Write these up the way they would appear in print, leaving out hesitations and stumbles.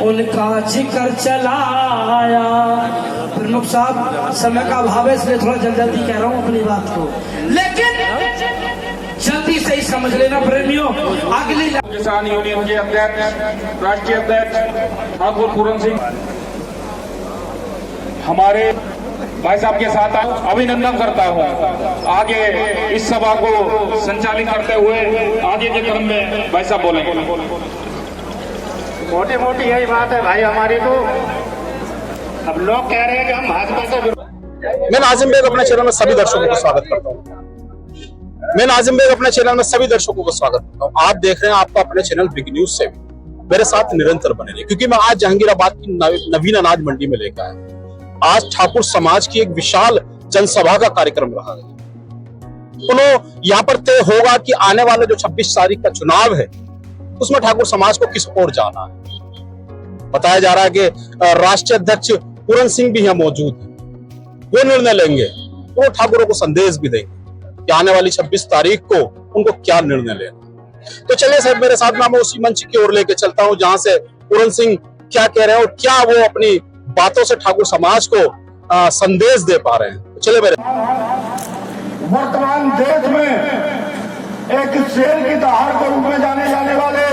उनका जिक्र चलाया। प्रमुख साहब समय का अभाव है इसलिए थोड़ा जल्दी कह रहा हूँ अपनी बात को, लेकिन जल्दी से ही समझ लेना प्रेमियों। अगली किसान यूनियन के अध्यक्ष, राष्ट्रीय अध्यक्ष ठाकुर पूरन सिंह हमारे भाई साहब के साथ अभिनंदन करता हूं। आगे इस सभा को संचालित करते हुए आगे के क्रम में भाई साहब बोलेंगे। मोटी मोटी यही बात है भाई हमारी, तो अब लोग कह रहे हैं कि हम भाजपा से। मैं नाजिम बेग अपने चैनल में सभी दर्शकों को स्वागत करता हूँ। मैं नाजिम बेग अपने चैनल में सभी दर्शकों को स्वागत करता हूँ। आप देख रहे हैं आपका अपने चैनल बिग न्यूज से मेरे साथ निरंतर बने रहे, क्योंकि मैं आज जहांगीराबाद की नवीन अनाज मंडी में लेकर आया। आज ठाकुर समाज की एक विशाल जनसभा का कार्यक्रम रहा है। तो यहाँ पर तय होगा कि आने वाले जो 26 तारीख का चुनाव है उसमें ठाकुर समाज को किस ओर जाना है। बताया जा रहा है कि राष्ट्रीय अध्यक्ष पूरन सिंह भी यहाँ मौजूद है, वो निर्णय लेंगे, वो ठाकुरों को संदेश भी देंगे कि आने वाली 26 तारीख को उनको क्या निर्णय लेना। तो चलिए साहब मेरे साथ मैं उसी मंच की ओर लेके चलता हूँ जहां से पूरन सिंह क्या कह रहे हैं और क्या वो अपनी बातों से ठाकुर समाज को संदेश दे पा रहे हैं। तो चले मेरे वर्तमान देश में एक शेर की दहाड़ के रूप में जाने वाले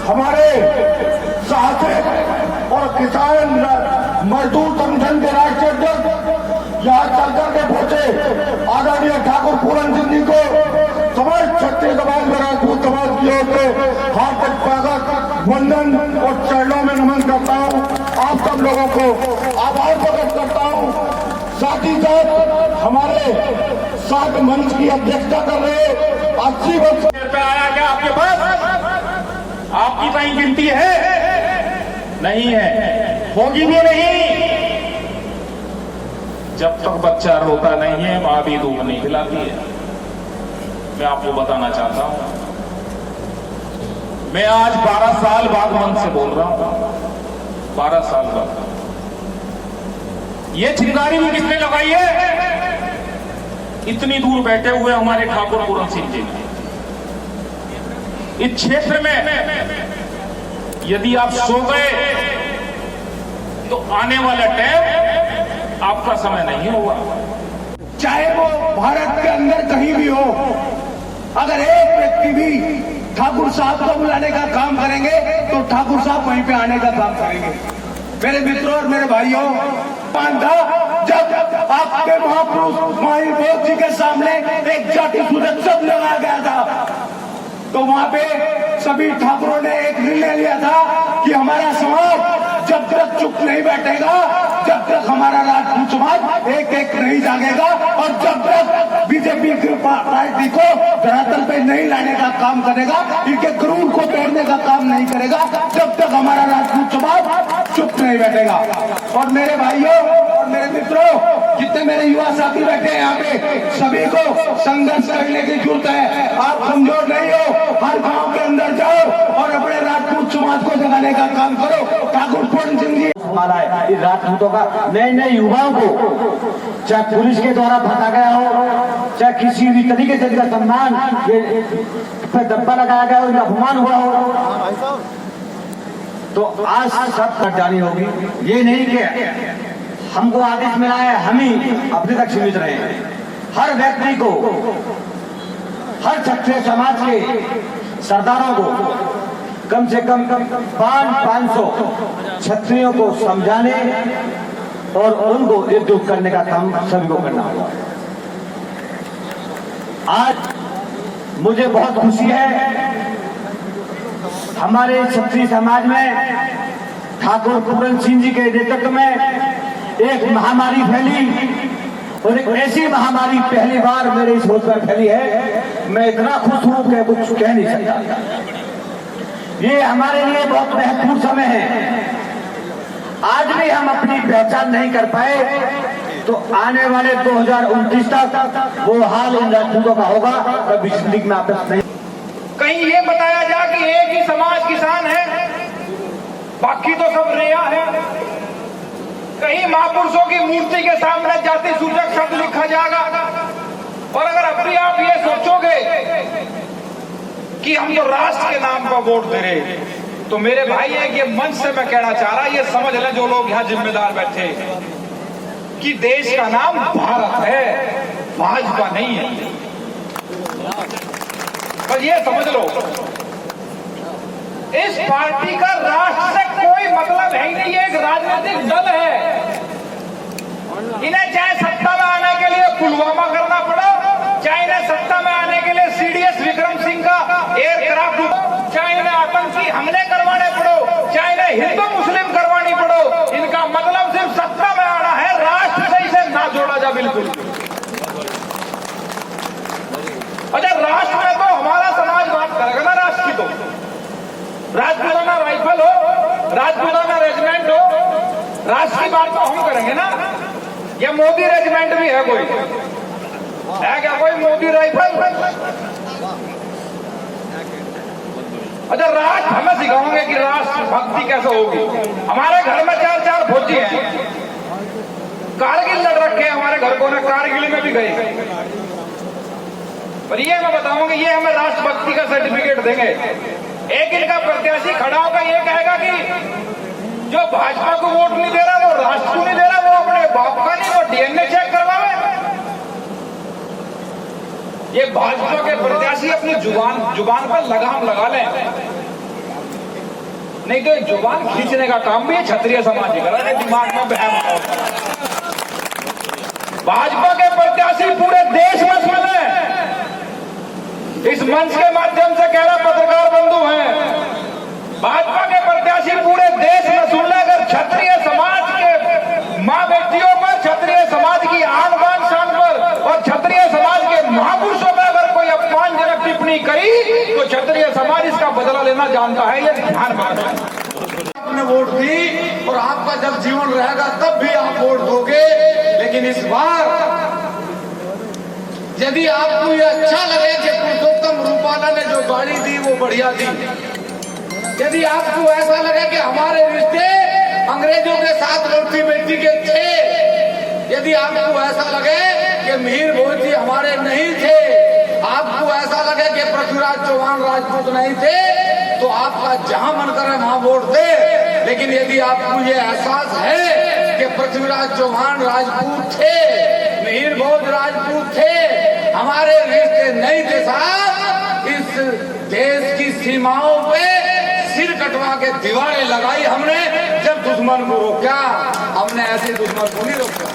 हमारे साहसिक और किसान मजदूर संगठन के राष्ट्रीय अध्यक्ष यहाँ चल करके पहुंचे आदरणीय ठाकुर पूरन सिंह जी को समस्त क्षत्रिय समाज में राजपूत समाज की ओर से हार्दिक स्वागत, वंदन और चरणों में नमन करता हूँ। आप सब लोगों को आभार प्रकट करता हूँ। साथ ही साथ हमारे साथ मंच की अध्यक्षता कर रहे 80 वर्ष पे आया क्या आपके पास? आपकी कहीं गिनती है? नहीं है, होगी भी नहीं। जब तक बच्चा रोता नहीं है माँ भी दूध नहीं खिलाती है। मैं आपको बताना चाहता हूं, मैं आज 12 साल बाद मन से बोल रहा हूं। 12 साल बाद ये चिंगारी भी किसने लगाई है? इतनी दूर बैठे हुए हमारे ठाकुर पूरन सिंह जी। इस क्षेत्र में यदि आप सो गए तो आने वाला टाइम आपका समय नहीं होगा। चाहे वो भारत के अंदर कहीं भी हो, अगर एक व्यक्ति भी ठाकुर साहब को बुलाने का काम करेंगे तो ठाकुर साहब वहीं पे आने का काम करेंगे। मेरे मित्रों और मेरे भाइयों, जब आपके महापुरुष महावीर जी के सामने एक जाति सुरक्षा लगाया गया था तो वहां पे सभी ठाकुरों ने एक निर्णय लिया था कि हमारा समाज जब तक चुप नहीं बैठेगा, जब तक हमारा राजपूत समाज एक एक नहीं जागेगा और जब तक बीजेपी की पार्टी को धरातल पे नहीं लाने का काम करेगा, इनके क्रूर को तोड़ने का काम नहीं करेगा, जब तक हमारा राजपूत समाज चुप नहीं बैठेगा। और मेरे भाइयों और मेरे मित्रों, जितने मेरे युवा साथी बैठे हैं यहाँ पे, सभी को संघर्ष करने की जरूरत है। आप कमजोर नहीं हो, हर गांव के अंदर जाओ और अपने राजपूत समाज को जगाने का काम करो। ठाकुर पूरन सिंह जी हमारा इस राजपूतों का नए नए युवाओं को चाहे पुलिस के द्वारा फंसा गया हो, चाहे किसी भी तरीके से इनका सम्मान पे दब्बा लगाया गया हो, इनका अपमान हुआ हो, तो आज सब कट जानी होगी। ये नहीं कि हमको आदेश मिला है हम ही अपने तक सीमित रहे। हर व्यक्ति को, हर क्षत्रिय समाज के सरदारों को कम से कम 500 क्षत्रियों को समझाने और उनको एकजुट करने का काम सभी को करना होगा। आज मुझे बहुत खुशी है, हमारे क्षत्रिय समाज में ठाकुर पूरन सिंह जी के नेतृत्व में एक महामारी फैली और एक ऐसी महामारी पहली बार मेरे इस सोच में फैली है। मैं इतना खुश हूं कि कुछ कह नहीं सकता। ये हमारे लिए बहुत महत्वपूर्ण समय है। आज भी हम अपनी पहचान नहीं कर पाए तो आने वाले 2029 तक वो हाल इन राजपूतों का होगा। कभी जिंदगी में आपस नहीं। कहीं ये बताया जा कि एक ही समाज किसान है, बाकी तो सब रेया है। कहीं महापुरुषों की मूर्ति के सामने जाति सूचक शब्द लिखा जाएगा। और अगर अपने आप ये सोचोगे कि हम तो राष्ट्र के नाम पर वोट दे रहे, तो मेरे भाई एक ये मंच से मैं कहना चाह रहा, ये समझ लें जो लोग यहाँ जिम्मेदार बैठे कि देश का नाम भारत है, भाजपा नहीं है। पर ये समझ लो, इस पार्टी का राष्ट्र से कोई मतलब है ही नहीं, ये एक राजनीतिक दल है। इन्हें चाहे सत्ता में आने के लिए पुलवामा करना पड़ो, चाहे इन्हें सत्ता में आने के लिए सीडीएस विक्रम सिंह का एयरक्राफ्ट, चाहे इन्हें आतंकी हमले करवाने पड़ो, चाहे इन्हें हिंदू मुस्लिम करवानी पड़ो, इनका मतलब सिर्फ सत्ता में आना है, राष्ट्र से इसे ना जोड़ा जा बिल्कुल। अच्छा, राष्ट्र में तो हमारा समाज बात करेगा ना, राष्ट्र की तो राजपुताना राइफल हो, राजपुताना रेजिमेंट हो, राष्ट्र की बात तो हम करेंगे ना। या मोदी रेजिमेंट भी है, कोई है क्या, कोई मोदी राइफल? अच्छा, राष्ट्र हमें सिखाओगे कि राष्ट्र भक्ति कैसे होगी? हमारे घर में 4-4 फौजी हैं, कारगिल लड़ रखे हैं हमारे घर को, ना कारगिल में भी गए। पर ये मैं बताऊंगा, ये हमें राष्ट्रभक्ति का सर्टिफिकेट देंगे। एक इनका प्रत्याशी खड़ा होगा, ये कहेगा कि जो भाजपा को वोट नहीं दे रहा वो राष्ट्र को नहीं दे रहा, वो अपने बाप का नहीं, वो डीएनए चेक करवावे। ये भाजपा के प्रत्याशी अपनी जुबान पर लगाम लगा लें, नहीं तो जुबान खींचने का काम भी क्षत्रिय समाज कर रहा है, दिमाग में बहम। भाजपा के प्रत्याशी पूरे देश में फैले, इस मंच के माध्यम से कह रहा पत्रकार बंधु हैं, भाजपा के प्रत्याशी पूरे देश में सुन ले, अगर क्षत्रिय समाज के मां बेटियों पर, क्षत्रिय समाज की आन बान शान पर और क्षत्रिय समाज के महापुरुषों पर अगर कोई अपमानजनक टिप्पणी करी तो क्षत्रिय समाज इसका बदला लेना जानता है, ये ध्यान में रखना। आपने वोट दी और आपका जब जीवन रहेगा तब भी आप वोट दोगे, लेकिन इस बार यदि आपको ये अच्छा लगे कि पुरुषोत्तम रूपाला ने जो गाड़ी दी वो बढ़िया दी, यदि आपको ऐसा लगे कि हमारे रिश्ते अंग्रेजों के साथ रोटी बेटी के थे, यदि आपको ऐसा लगे कि मिहिर भोज जी हमारे नहीं थे, आपको ऐसा लगे कि पृथ्वीराज चौहान राजपूत नहीं थे, तो आपका जहां मन करे वहां वोट दे। लेकिन यदि आपको ये एहसास है कि पृथ्वीराज चौहान राजपूत थे, मिहिर भोज राजपूत थे, हमारे रिश्ते नहीं थे साहब, इस देश की सीमाओं पे सिर कटवा के दीवारें लगाई हमने, जब दुश्मन को रोका, हमने ऐसे दुश्मन को नहीं रोका।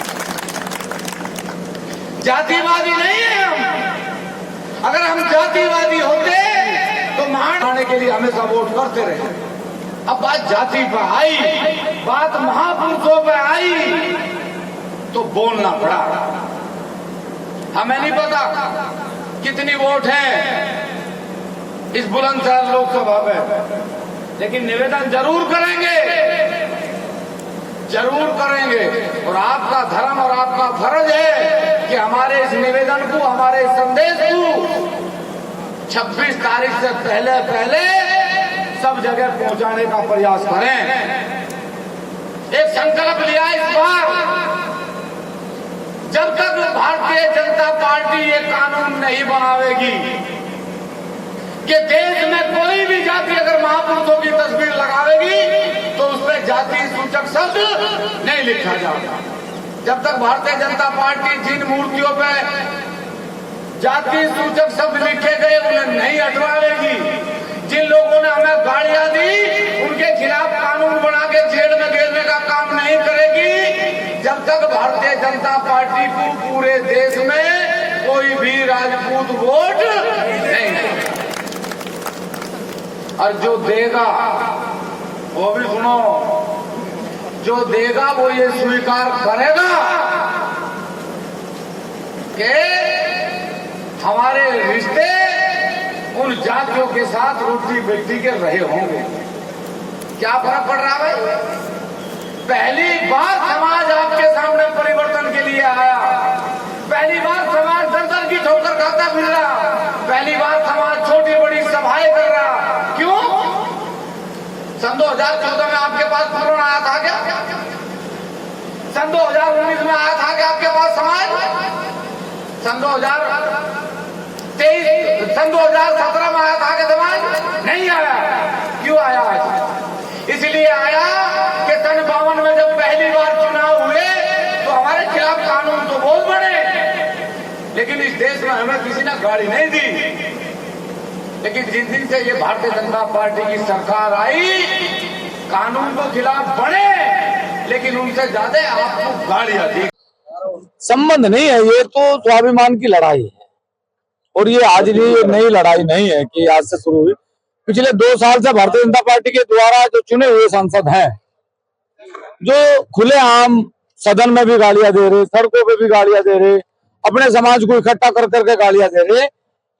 जातिवादी नहीं है हम, अगर हम जातिवादी होते तो मान आने के लिए हमेशा वोट करते रहे। अब बात जाति पर आई, बात महापुरुषों पर आई, तो बोलना पड़ा। हमें नहीं पता कितनी वोट है इस बुलंदशहर लोकसभा में, लेकिन निवेदन जरूर करेंगे, जरूर करेंगे। और आपका धर्म और आपका फर्ज है कि हमारे इस निवेदन को, हमारे इस संदेश को 26 तारीख से पहले सब जगह पहुंचाने का प्रयास करें। एक संकल्प लिया इस बार, जब तक भारतीय जनता पार्टी ये कानून नहीं बनावेगी कि देश में कोई भी जाति अगर महापुरुषों की तस्वीर लगावेगी तो उस पर जाति सूचक शब्द नहीं लिखा जाएगा। जब तक भारतीय जनता पार्टी जिन मूर्तियों पर जाति सूचक शब्द लिखे गए उन्हें नहीं हटवाएगी, जिन लोगों ने हमें गाड़ियां दी उनके खिलाफ कानून बना के जेल में घेरने का काम नहीं करेगी, जब तक भारतीय जनता पार्टी को पूरे देश में कोई भी राजपूत वोट नहीं देगा। और जो देगा वो भी सुनो, जो देगा वो ये स्वीकार करेगा कि हमारे रिश्ते उन जातियों के साथ रोटी बेटी के रहे होंगे। क्या फर्क पड़ रहा है भाई? पहली बार समाज आपके सामने परिवर्तन के लिए आया, पहली बार समाज दर्शन की ठोकर खाता फिर रहा, पहली बार समाज छोटी बड़ी सभाएं कर रहा। क्यों? सन 2014 में आपके पास कोरोना आया था क्या? सन 2019 में आया था क्या आपके पास समाज? सन 2017 में आया था क्या समाज? नहीं आया। क्यों आया? इसलिए आया कि सन 52 में जब पहली बार चुनाव हुए तो हमारे खिलाफ कानून तो बहुत बने, लेकिन इस देश में हमें किसी ने गाड़ी नहीं दी। लेकिन जिस दिन से ये भारतीय जनता पार्टी की सरकार आई, कानून तो खिलाफ बने, लेकिन उनसे ज्यादा आपको गाड़ियां दी। संबंध नहीं है, ये तो स्वाभिमान की लड़ाई है। और ये आज ये नई लड़ाई नहीं है कि आज से शुरू हुई। पिछले 2 साल से भारतीय जनता पार्टी के द्वारा जो चुने हुए सांसद हैं, जो खुलेआम सदन में भी गालियां दे रहे, सड़कों पे भी गालियां दे रहे, अपने समाज को इकट्ठा कर करके गालियां दे रहे,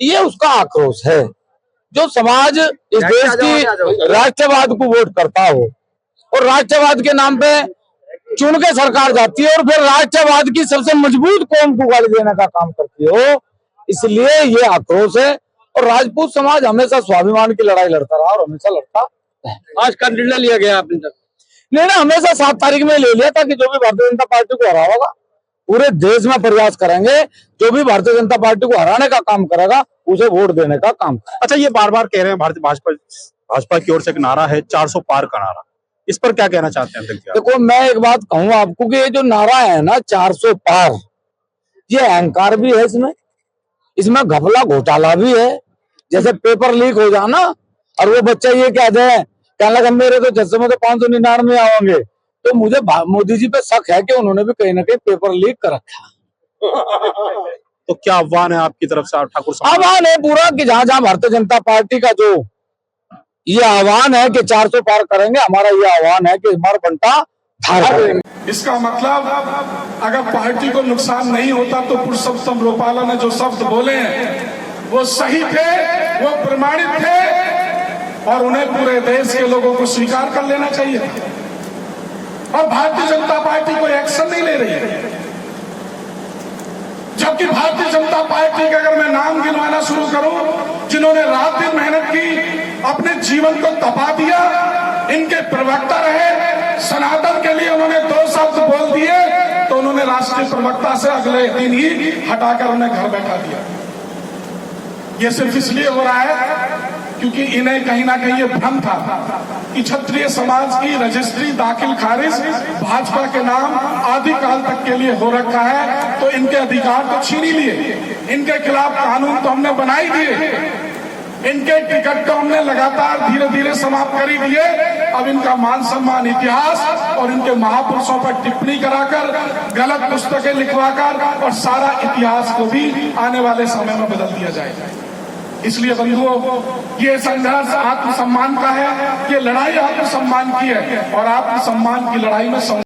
ये उसका आक्रोश है। जो समाज इस देश की राष्ट्रवाद को वोट करता हो और राष्ट्रवाद के नाम पे चुन के सरकार जाती है और फिर राष्ट्रवाद की सबसे मजबूत कौम को गाली देने का काम करती हो, इसलिए ये आक्रोश है। और राजपूत समाज हमेशा स्वाभिमान की लड़ाई लड़ता रहा और हमेशा लड़ता है। आज का निर्णय लिया गया आपने तक? निर्णय हमेशा 7 तारीख में ले लिया था कि जो भी भारतीय जनता पार्टी को हरा होगा, पूरे देश में प्रयास करेंगे, जो भी भारतीय जनता पार्टी को हराने का काम करेगा उसे वोट देने का काम करेगा। अच्छा, ये बार बार कह रहे हैं भारतीय भाजपा की ओर से एक नारा है 400 पार का नारा, इस पर क्या कहना चाहते हैं? देखो, मैं एक बात कहूँ आपको कि ये जो नारा है ना 400 पार, ये अहंकार भी है, इसमें घपला घोटाला भी है। जैसे पेपर लीक हो जाना और वो बच्चा ये कह दे, कहने लगा मेरे तो जैसे में तो 599 आएंगे, तो मुझे मोदी जी पे शक है कि उन्होंने भी कहीं ना कहीं पेपर लीक कर रखा। तो क्या आह्वान है आपकी तरफ से ठाकुर साहब? आह्वान है पूरा कि जहां जहां भारतीय जनता पार्टी का जो ये आह्वान है कि 400 पार करेंगे, हमारा ये आह्वान है कि हमारा बंटा धार करेंगे। इसका मतलब अगर पार्टी को नुकसान नहीं होता तो पुरुषोत्तम रूपाला ने जो शब्द बोले हैं वो सही थे, वो प्रमाणित थे और उन्हें पूरे देश के लोगों को स्वीकार कर लेना चाहिए। और भारतीय जनता पार्टी कोई एक्शन नहीं ले रही है, जबकि भारतीय जनता पार्टी का अगर मैं नाम गिनवाना शुरू करूं, जिन्होंने रात दिन मेहनत की, अपने जीवन को तपा दिया, इनके प्रवक्ता रहे, सनातन के लिए उन्होंने 2 शब्द बोल दिए तो उन्होंने राष्ट्रीय प्रवक्ता से अगले दिन ही हटाकर उन्हें घर बैठा दिया। ये सिर्फ इसलिए हो रहा है क्योंकि इन्हें कहीं ना कहीं ये भ्रम था कि क्षत्रिय समाज की रजिस्ट्री दाखिल खारिज भाजपा के नाम आदिकाल तक के लिए हो रखा है, तो इनके अधिकार तो छीन ही लिए, इनके खिलाफ कानून तो हमने बना ही दिए, इनके टिकट तो हमने लगातार धीरे धीरे समाप्त कर ही दिए। अब इनका मान सम्मान इतिहास और इनके महापुरुषों पर टिप्पणी कराकर, गलत पुस्तकें लिखवाकर और सारा इतिहास को भी आने वाले समय में बदल दिया जाएगा। इसलिए बंधुओं, ये संघर्ष आत्मसम्मान का है, ये लड़ाई आत्मसम्मान की है और आत्मसम्मान की लड़ाई में